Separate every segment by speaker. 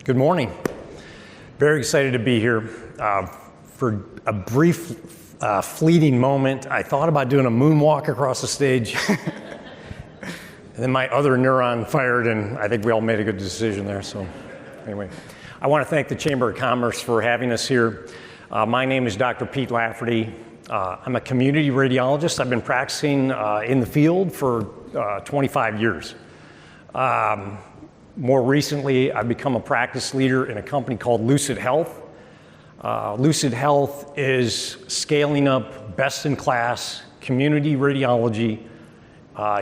Speaker 1: Good morning. Very excited to be here. For a brief, fleeting moment, I thought about doing a moonwalk across the stage. And then my other neuron fired, and I think we all made a good decision there. So anyway, I want to thank the Chamber of Commerce for having us here. My name is Dr. Pete Lafferty. I'm a community radiologist. I've been practicing in the field for 25 years. More recently, I've become a practice leader in a company called Lucid Health. Lucid Health is scaling up best-in-class community radiology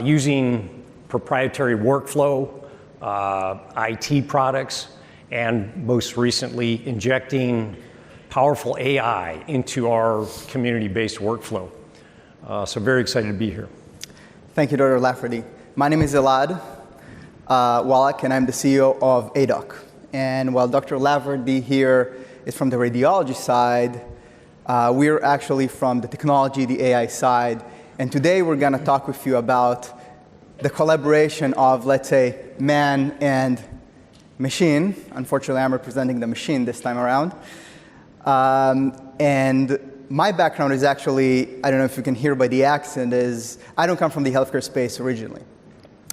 Speaker 1: using proprietary workflow, IT products, and most recently, injecting powerful AI into our community-based workflow. So very excited to be here.
Speaker 2: Thank you, Dr. Lafferty. My name is Elad Wallach, and I'm the CEO of AIDDoc. And while Dr. Lafferty here is from the radiology side, we're actually from the technology, the AI side. And today we're going to talk with you about the collaboration of, let's say, man and machine. Unfortunately, I'm representing the machine this time around. And my background is actually, I don't know if you can hear by the accent, is I don't come from the healthcare space originally.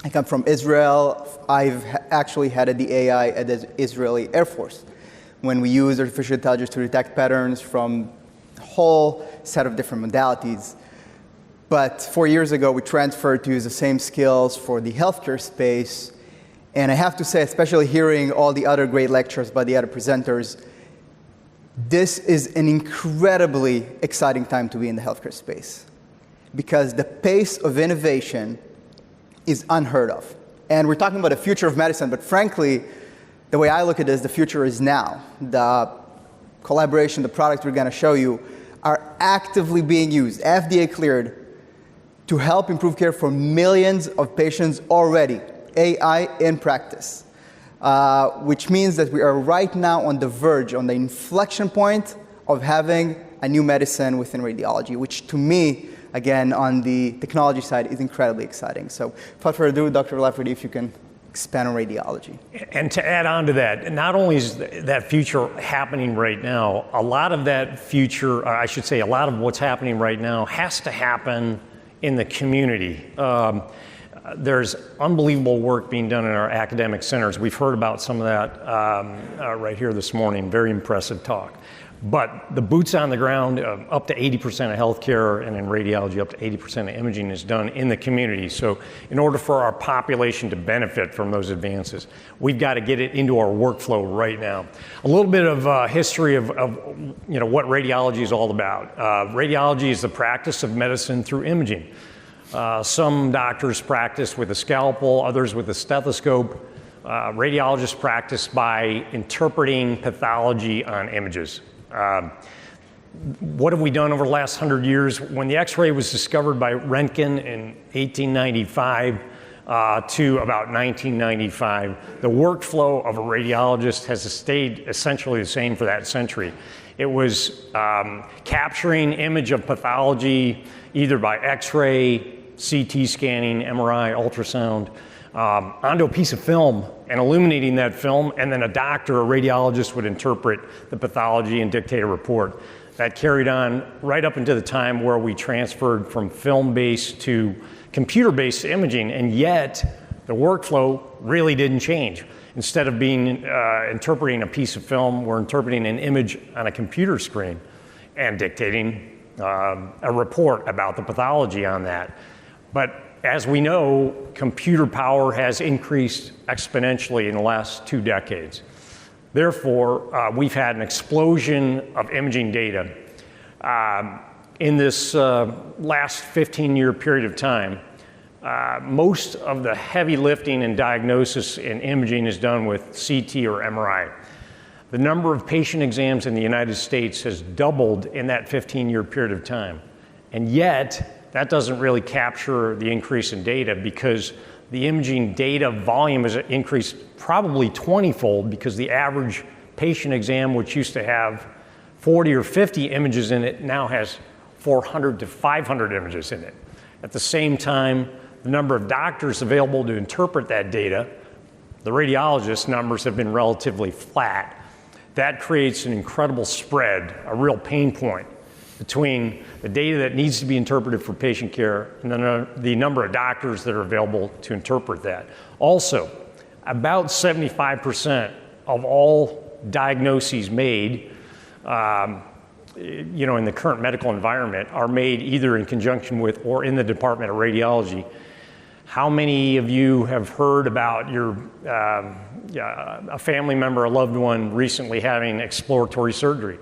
Speaker 2: I come from Israel. I've actually headed the AI at the Israeli Air Force when we use artificial intelligence to detect patterns from a whole set of different modalities. But 4 years ago, we transferred to use the same skills for the healthcare space. And I have to say, especially hearing all the other great lectures by the other presenters, this is an incredibly exciting time to be in the healthcare space because the pace of innovation is unheard of. And we're talking about the future of medicine, but frankly, the way I look at it is the future is now. The collaboration, the products we're going to show you are actively being used, FDA cleared, to help improve care for millions of patients already, AI in practice, which means that we are right now on the verge, on the inflection point of having a new medicine within radiology, which to me, again, on the technology side, is incredibly exciting. So without further ado, Dr. Lafferty, if you can expand on radiology.
Speaker 1: And to add on to that, not only is that future happening right now, a lot of that future, I should say, a lot of what's happening right now has to happen in the community. There's unbelievable work being done in our academic centers. We've heard about some of that right here this morning. Very impressive talk. But the boots on the ground, up to 80% of healthcare and in radiology, up to 80% of imaging is done in the community. So in order for our population to benefit from those advances, we've got to get it into our workflow right now. A little bit of history of what radiology is all about. Radiology is the practice of medicine through imaging. Some doctors practice with a scalpel, others with a stethoscope. Radiologists practice by interpreting pathology on images. What have we done over the last 100 years? When the X-ray was discovered by Röntgen in 1895 to about 1995, the workflow of a radiologist has stayed essentially the same for that century. It was capturing image of pathology either by X-ray, CT scanning, MRI, ultrasound, onto a piece of film and illuminating that film, and then a doctor, a radiologist, would interpret the pathology and dictate a report. That carried on right up into the time where we transferred from film-based to computer-based imaging, and yet the workflow really didn't change. Instead of being interpreting a piece of film, we're interpreting an image on a computer screen and dictating a report about the pathology on that. But as we know, computer power has increased exponentially in the last 2 decades. Therefore, we've had an explosion of imaging data. In this last 15-year period of time, most of the heavy lifting and diagnosis in imaging is done with CT or MRI. The number of patient exams in the United States has doubled in that 15-year period of time. And yet, that doesn't really capture the increase in data because the imaging data volume has increased probably 20-fold because the average patient exam, which used to have 40 or 50 images in it, now has 400 to 500 images in it. At the same time, the number of doctors available to interpret that data The radiologist numbers have been relatively flat. That creates an incredible spread, a real pain point between the data that needs to be interpreted for patient care and then the number of doctors that are available to interpret that. Also, about 75% of all diagnoses made in the current medical environment are made either in conjunction with or in the Department of Radiology. How many of you have heard about a family member, a loved one recently having exploratory surgery?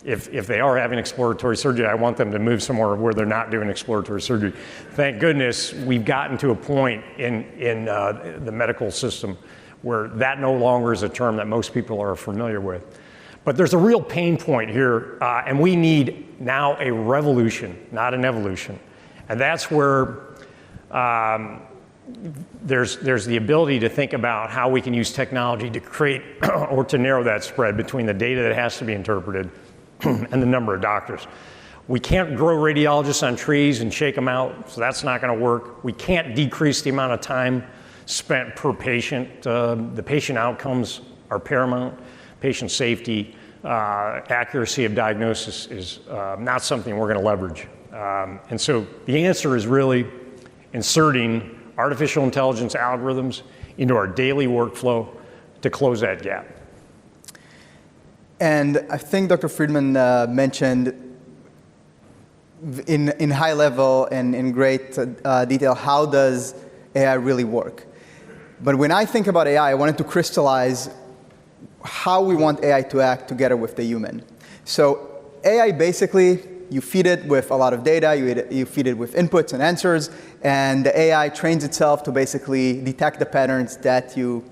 Speaker 1: If they are having exploratory surgery, I want them to move somewhere where they're not doing exploratory surgery. Thank goodness we've gotten to a point in the medical system where that no longer is a term that most people are familiar with. But there's a real pain point here, and we need now a revolution, not an evolution. And that's where there's the ability to think about how we can use technology to create or to narrow that spread between the data that has to be interpreted and the number of doctors. We can't grow radiologists on trees and shake them out, so that's not going to work. We can't decrease the amount of time spent per patient. The patient outcomes are paramount. Patient safety, accuracy of diagnosis is not something we're going to leverage. And so the answer is really inserting artificial intelligence algorithms into our daily workflow to close that gap.
Speaker 2: And I think Dr. Friedman mentioned in high level and in great detail, how does AI really work? But when I think about AI, I wanted to crystallize how we want AI to act together with the human. So AI, basically, you feed it with a lot of data, you feed it with inputs and answers, and the AI trains itself to basically detect the patterns that you